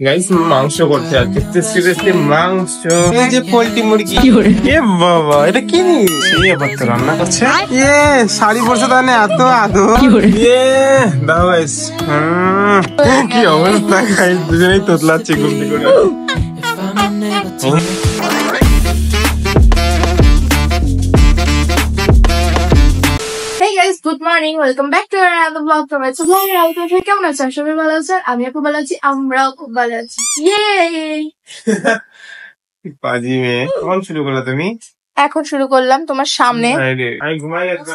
Guys মাংস করছে আজকে টেস্টি টেস্টি মাংস। এই যে পোল্ট্রি মুরগি, এ বাবা এটা কি সেই আবার তো রান্না করছে। এ শাড়ি পরছে তাহলে এত আদর। এ দাও গাইস, কি অবস্থা গাইস, দুজনেই তোতলাচ্ছে গুমটি করে। Good morning, welcome back to another blog from my channel. কেমন আছেন সবাই? ভালো আছেন? আমি খুব ভালো আছি, আমরাও খুব ভালো আছি। পাজি মেয়ে, কখন শুরু করলা তুমি? এখন শুরু করলাম তোমার সামনে। আমি ঘুমাই যাচ্ছি।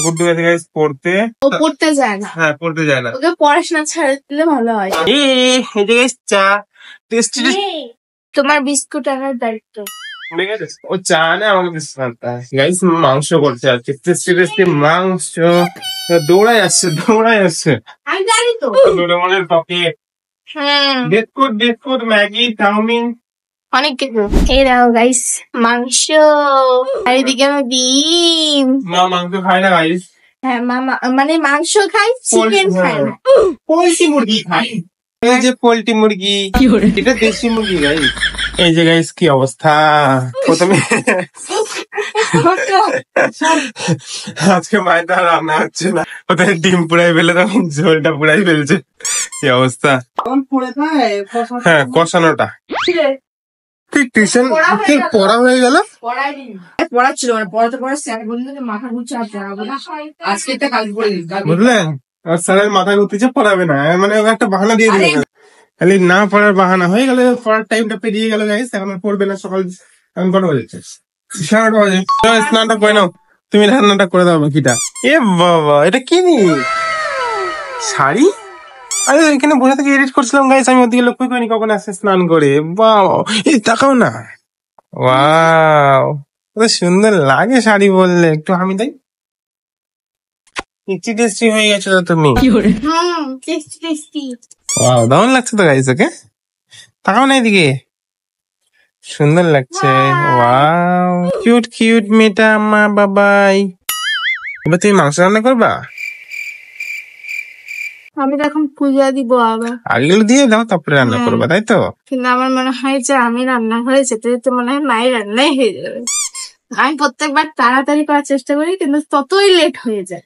গুড্ডু গেছে গাইস পড়তে। ও পড়তে যায় না। হ্যাঁ পড়তে যায় না, ওকে পড়াশোনা ছাড়া দিলে ভালো হয়। এই যে গাইস চা টেস্টি। তোমার বিস্কুট আনার দায়িত্ব। ও চা না আমাকে বিস্কুট। গাইস মাংস করছে আজকে টেস্টি টেস্টি মাংস। দৌড়াই আসছে আমি জানি তো। ডোরেমনের পকেট, বিস্কুট ম্যাগি চাউমিন অনেক কিছু। এই দেখো গাইস মাংস, আর এদিকে আমি ডিম। মা মাংস খায় না গাইস। হ্যাঁ মামা মানে মাংস খাই, চিকেন খাই না। পোল্ট্রি মুরগি খাই। এই যে পোল্ট্রি মুরগি, এটা দেশি মুরগি গাইস। এই যে গাইস কি অবস্থা। প্রথমে আজকে মায়ের দ্বারা রান্না হচ্ছে না, ওদের ডিম পুরাই ফেলে তখন ঝোলটা পুরাই ফেলছে। কি অবস্থা। হ্যাঁ কষানোটা টিউশন পড়া হয়ে গেল। পড়াচ্ছিল মানে পড়াতে স্যার বললো যে মাথা ঘুরছে আর পড়াবো না, আজকে একটা কাল পড়ে দিন বুঝলেন। আর স্যারের মাথা ঘুরতেছে পড়াবে না, মানে একটা বাহানা দিয়ে দিল। খালি না পড়ার বাহানা হয়ে গেল, পড়ার টাইমটা পেরিয়ে গেল গাইস। এখন আর পড়বে না। সকাল এখন কটা বাজে? 11:30 বাজে। স্নানটা করে নাও, তুমি রান্নাটা করে দাও বাকিটা। এ বাবা এটা কি শাড়ি? আরে এখানে বসে থেকে এডিট করছিলাম গাইস, আমি ওদিকে লক্ষ্য করিনি কখন আসছে স্নান করে। বাও এই তাকাও না, ওয়াও কত সুন্দর লাগে শাড়ি বললে। একটু আমি তাই টেস্টি টেস্টি হয়ে গেছে তো তুমি। ওয়াও দারুণ লাগছে তো গাইস। ওকে তাকাও না এদিকে, সুন্দর লাগছে। ওয়াও কিউট কিউট মেয়েটা মা বাবাই। এবার তুমি মাংস রান্না করবা? আমি তো এখন পূজা দিব আবার। আগে দিয়ে দাও তারপরে রান্না করবা, তাই তো? কিন্তু আমার মনে হয় যে আমি রান্না হয়ে যেতে যেতে মনে হয় মায়ের রান্নাই হয়ে যাবে। আমি প্রত্যেকবার তাড়াতাড়ি করার চেষ্টা করি কিন্তু ততই লেট হয়ে যায়।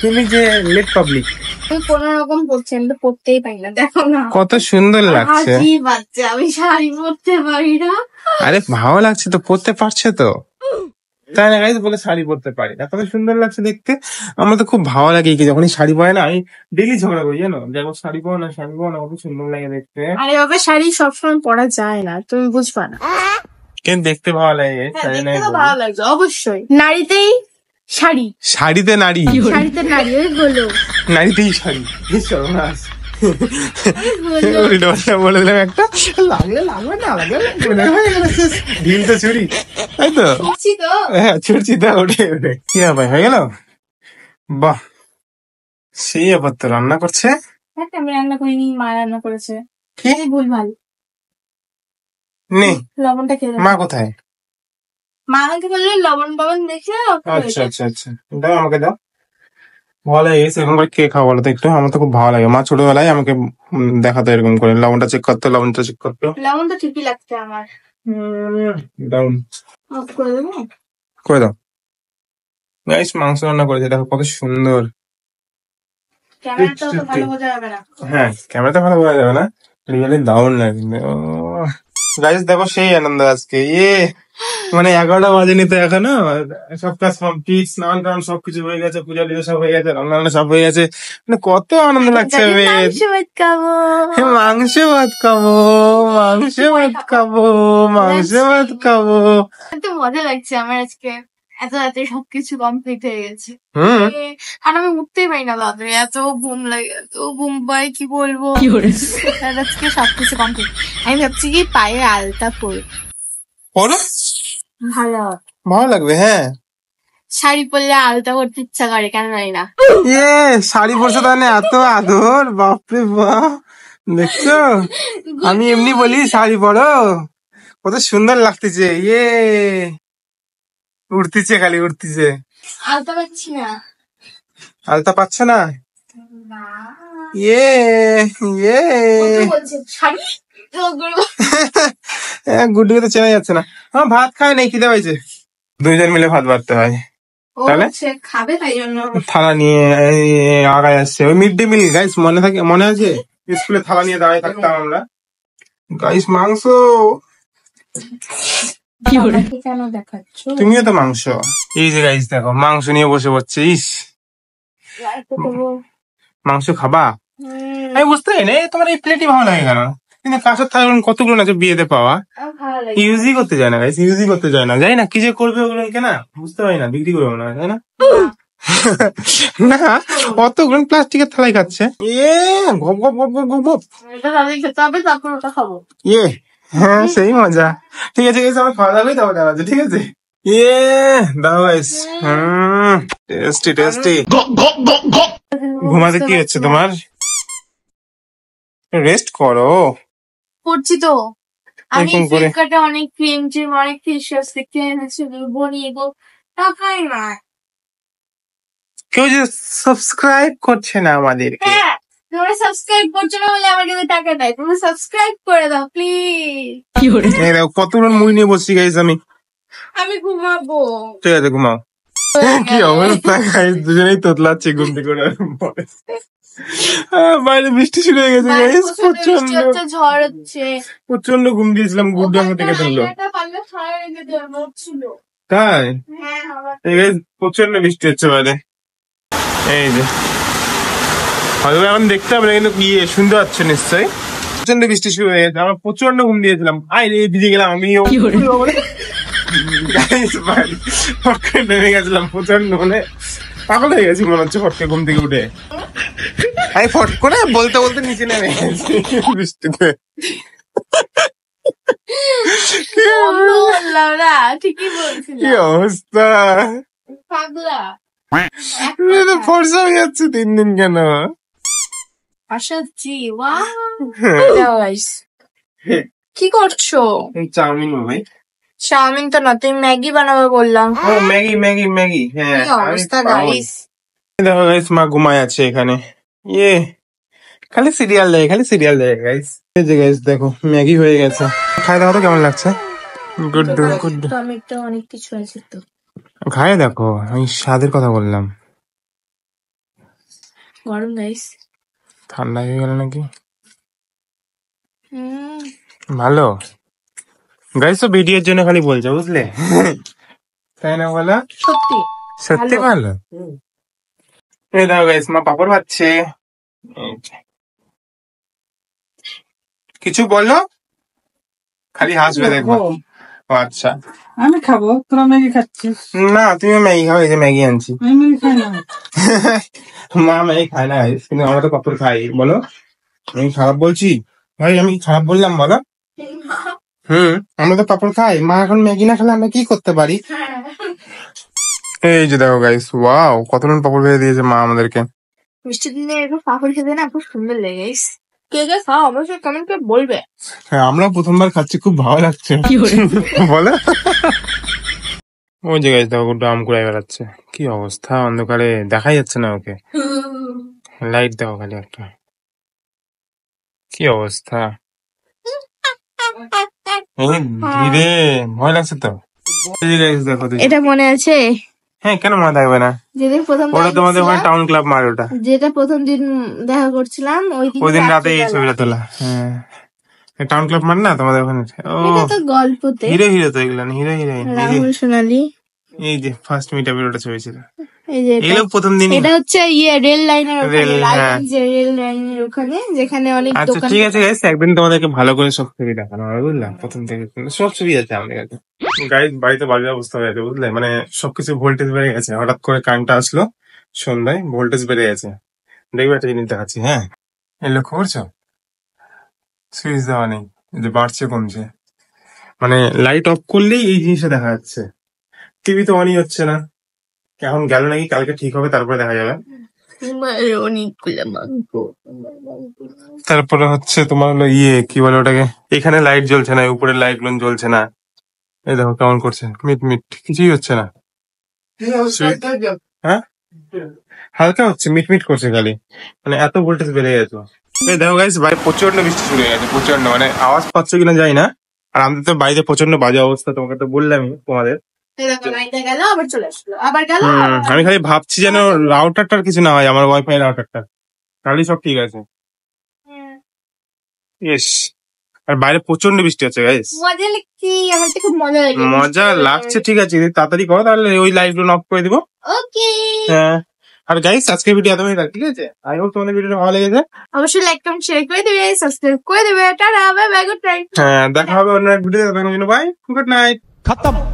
তুমি যে লেট পাবলিক। আমি কোনো রকম পড়ছি, আমি তো পড়তেই পারি না। দেখো না কত সুন্দর লাগছে। বাচ্চা আমি শাড়ি পরতে পারি না। আরে ভালো লাগছে তো, পড়তে পারছে তো, তাই না গাইস? বলে শাড়ি পরতে পারি না, কত সুন্দর লাগছে দেখতে। আমার তো খুব ভালো লাগে কি যখনই শাড়ি পরে না, আমি ডেলি ঝগড়া করি জানো, যেমন শাড়ি পরো না কত সুন্দর লাগে দেখতে। আরে বাবা শাড়ি সবসময় পরা যায় না, তুমি বুঝবা না। কিন্তু দেখতে ভালো লাগে। ভালো লাগছে অবশ্যই। নারীতেই শাড়ি, শাড়িতে নারী, শাড়িতে নারী হলো, নারীতেই শাড়ি। বলে দিলাম একটা, লাগলে লাগবে না লাগলে ঢিল তো ছুরি, তাই তো? হ্যাঁ ছুটছি তো, ওঠে ওঠে। কি ভাই হয়ে গেল? বাহ সেই আবার তো রান্না করছে। আমি রান্না করিনি, মা রান্না করেছে। কি ভুল ভাল নেই। লবণটা খেয়ে মা কোথায়? মা আমাকে বললে লবণ লবণ দেখে। আচ্ছা আচ্ছা আচ্ছা, দাও আমাকে দাও। ভালো লেগেছে। এরকম করে কে খাওয়া বলো তো একটু? আমার তো খুব ভালো লাগে। মা ছোটবেলায় আমাকে দেখাতো এরকম করে, লবণটা চেক করতো, লবণটা চেক করতো। লবণ তো ঠিকই লাগছে আমার। ডাউন করে দাও গাইস। মাংস রান্না করেছে, দেখো কত সুন্দর। হ্যাঁ ক্যামেরাতে ভালো বোঝা যাবে না, রিয়েলি দারুণ লাগে গাইস। দেখো সেই আনন্দ আজকে। মানে 11টা বাজেনি তো এখনো, সব কাজ কমপ্লিট, স্নান টান সবকিছু হয়ে গেছে, পূজা টুজা সব হয়ে গেছে, রান্না সব হয়ে গেছে। মানে কত আনন্দ লাগছে। মাংস ভাত খাবো, মাংস ভাত খাবো, মাংস ভাত খাবো। এত মজা লাগছে আমার আজকে, এত রাতে সবকিছু কমপ্লিট হয়ে গেছে। আর আমি উঠতেই পারি না তাড়াতাড়ি, এত ঘুম লাগে, এত ঘুম পাই কি বলবো। আজকে সবকিছু কমপ্লিট। আমি ভাবছি কি পায়ে আলতা পরো, ভালো লাগবে। হ্যাঁ শাড়ি পরলে আলতা করতে ইচ্ছা করে, কেন জানি না। শাড়ি পরছে তাহলে এত আদর, বাপরে বাপ। দেখছো আমি এমনি বলি শাড়ি পরো, কত সুন্দর লাগতেছে। উঠতেছে, খালি উঠতেছে। আলতা পাচ্ছি না। আলতা পাচ্ছ না? ইয়ে ইয়ে গুড্ডুকে তো চেনা যাচ্ছে না। আমার ভাত খায় নাই, খিদে পাইছে। দুইজন মিলে ভাত বাড়তে হয়। তাহলে খাবে তাই জন্য থালা নিয়ে আগায় আসছে। ওই মিড ডে মিল গাইস, মনে আছে স্কুলে থালা নিয়ে দাঁড়িয়ে থাকতাম আমরা। গাইস মাংস, কেন দেখাচ্ছ? তুমিও তো মাংস। এই যে গাইস দেখো মাংস নিয়ে বসে পড়ছে। ইস, মাংস খাবা? আমি বুঝতে পারি না তোমার এই প্লেটই ভালো লাগে কেন? কিন্তু কাঁচের থালা কতগুলো আছে বিয়েতে পাওয়া, ইউজই করতে যায় না গাইস, ইউজই করতে যায় না। যাই না কি যে করবে ওগুলো কেনা, বুঝতে পারি না। বিক্রি করবো না, তাই না? না, অতগুলো প্লাস্টিকের থালাই খাচ্ছে। গপ গপ গপ গপ গপ। খেতে হবে, তারপর ওটা খাবো। হ্যাঁ সেই মজা। ঠিক আছে আমার খাওয়া দাওয়াই তারপর দেখা যাচ্ছে। ঠিক আছে দাও গাইস। Tasty tasty. ঘুমাতে কি হচ্ছে তোমার? রেস্ট করো। করছি তো। আমি ফ্লিপকার্টে অনেক ক্রিম অনেক ফেস ওয়াশ দেখতে এনেছি, বনিয়ে গো টাকাই না। কেউ যে সাবস্ক্রাইব করছে না আমাদেরকে। হ্যাঁ, তোমরা সাবস্ক্রাইব করছো না বলে আমার কাছে টাকা দেয়। তোমরা সাবস্ক্রাইব করে দাও প্লিজ। কতগুলো মুড়ি নিয়ে বসছি গাইস আমি ঘুমাবো। ঠিক আছে ঘুমাও। কি অবস্থা গাইস, দুজনেই তোতলাচ্ছে ঘুম থেকে ওঠার পরে। বাইরে বৃষ্টি শুরু হয়ে গেছে গাইস, প্রচন্ড ঝড় হচ্ছে, প্রচন্ড ঘুম দিয়েছিলাম। গুড্ডু আমাকে থেকে তুললো। তাই প্রচন্ড বৃষ্টি হচ্ছে বাইরে। এই যে হয়তো এখন দেখতে হবে না, কিন্তু গিয়ে শুনতে পাচ্ছ নিশ্চয়ই। প্রচন্ড বৃষ্টি শুরু হয়ে গেছে, আমরা প্রচন্ড ঘুম দিয়েছিলাম। আইরে ভিজে গেলাম আমিও, নেমে গেছিলাম প্রচন্ড, মানে পাগল হয়ে গেছি মনে হচ্ছে ফটকে ঘুম থেকে উঠে। আমি ফট করে বলতে বলতে নিচে নেমে গেছি বৃষ্টিতে। ঠিকই বলছিল। কি অবস্থা, পাগলা ফর্সা হয়ে যাচ্ছে দিন দিন কেন? আসাচ্ছি। কি করছো? চাউমিন ভাই। চাউমিন তো না, তুমি ম্যাগি বানাবে বললাম। ও ম্যাগি ম্যাগি ম্যাগি। হ্যাঁ অবস্থা গাইস। দেখো গাইস মা ঘুমায় আছে এখানে। খালি সিরিয়াল দেয়, খালি সিরিয়াল দেয় গাইস। এই যে গাইস দেখো ম্যাগি হয়ে গেছে। খাই দেখো তো কেমন লাগছে। Good good. টমেটো অনেক কিছু আছে তো, খাই দেখো। আমি স্বাদের কথা বললাম। গরম গাইস, ঠান্ডা হয়ে গেল নাকি? ভালো গাইস, তো ভিডিওর জন্য খালি বলছো বুঝলে, তাই না বলো? সত্যি সত্যি ভালো। এই দেখো গাইস মা পাপড় ভাজছে। কিছু বলো, খালি হাসবে দেখো। আচ্ছা আমি খাবো, তোরা ম্যাগি খাচ্ছিস? না তুমি ম্যাগি খাও, এই যে ম্যাগি আনছি। আমি ম্যাগি খাই না। মা ম্যাগি খায় না কিন্তু আমরা তো পাপড় খাই। বলো আমি খারাপ বলছি? ভাই আমি খারাপ বললাম বলো? আমরা তো পাপড় খাই। মা এখন ম্যাগি না খেলে আমরা কি করতে পারি? এই যে দেখো গাইস, ওয়াও কতজন পাপড় ভেজে দিয়েছে মা আমাদেরকে। মিষ্টির দিনে এরকম পাপড় খেতে না খুব সুন্দর লাগে। কে কে খাও অবশ্যই কমেন্ট করে বলবে। হ্যাঁ আমরা প্রথমবার খাচ্ছি, খুব ভালো লাগছে। বলো ওই যে গাইস দেখো গুড্ডু আম কুড়াই বেড়াচ্ছে। কি অবস্থা, অন্ধকারে দেখাই যাচ্ছে না ওকে। লাইট দেখো খালি একটা, কি অবস্থা। ধীরে, ভয় লাগছে তো। এটা মনে আছে? হ্যাঁ কেন মনে থাকবে না, যেদিন প্রথম ওটা তোমাদের ওখানে টাউন ক্লাব মার, ওটা যেটা প্রথম দিন দেখা করছিলাম ওই দিন রাতে এই ছবিটা তোলা। হ্যাঁ টাউন ক্লাব মার না তোমাদের ওখানে। এটা তো গল্পতে হিরো হিরো তো এগুলো, হিরো হিরোইন। রাহুল সোনালী, এই যে ফার্স্ট মিট আপের ওটা ছবি ছিল। এই যে এগুলো প্রথম দিন। এটা হচ্ছে রেল লাইনের ওখানে, রেল লাইনের ওখানে যেখানে অনেক আচ্ছা দোকান। ঠিক আছে গাইস, একদিন তোমাদেরকে ভালো করে সব ছবি দেখানো হবে বুঝলাম। প্রথম থেকে সব ছবি আছে আমাদের কাছে। গাইস বাড়িতে বাজে অবস্থা হয়ে গেছে বুঝলে, মানে সবকিছু ভোল্টেজ বেড়ে গেছে। হঠাৎ করে কারেন্টটা আসলো সন্ধ্যায়, ভোল্টেজ বেড়ে গেছে। দেখবে একটা জিনিস দেখাচ্ছি। হ্যাঁ এই লক্ষ্য করছো, সুইচ দেওয়া নেই, যে বাড়ছে কমছে, মানে লাইট অফ করলেই এই জিনিসটা দেখা যাচ্ছে। টিভি তো অনই হচ্ছে না, এখন গেল নাকি, কালকে ঠিক হবে তারপরে দেখা যাবে। তারপরে হচ্ছে তোমার হলো কি বলে ওটাকে, এখানে লাইট জ্বলছে না, উপরের লাইট গুলো জ্বলছে না। এই দেখো কেমন করছে, মিট মিট, কিছুই হচ্ছে না। হ্যাঁ হালকা হচ্ছে, মিটমিট করছে খালি, মানে এত ভোল্টেজ বেড়ে গেছে। এই দেখো গাইস, বাইরে প্রচন্ড বৃষ্টি শুরু হয়ে গেছে, প্রচন্ড, মানে আওয়াজ পাচ্ছ কিনা জানি না। আর আমাদের তো বাইরে প্রচন্ড বাজে অবস্থা, তোমাকে তো বললামই তোমাদের। গেল আবার চলে আসলো, আবার গেল। আমি খালি ভাবছি যেন রাউটারটার কিছু না হয়, আমার ওয়াইফাই রাউটারটা, তাহলে সব ঠিক আছে। ইয়েস। আর বাইরে প্রচন্ড বৃষ্টি হচ্ছে গাইস, মজা লাগছে, আমার তো খুব মজা লাগে। মজা লাগছে, ঠিক আছে, যদি তাড়াতাড়ি করো তাহলে ওই লাইভ গুলো অফ করে দিবো। ওকে। হ্যাঁ। আর গাইস আজকের ভিডিও এতটাই থাক, ঠিক আছে? আই হোপ তোমাদের ভিডিওটা ভালো লেগেছে। অবশ্যই লাইক কমেন্ট শেয়ার করে দিবে, সাবস্ক্রাইব করে দিবে। Tata, bye bye, good night. হ্যাঁ, দেখা হবে অন্য এক ভিডিওতে, ততক্ষণের জন্য বাই, গুড নাইট। खत्म।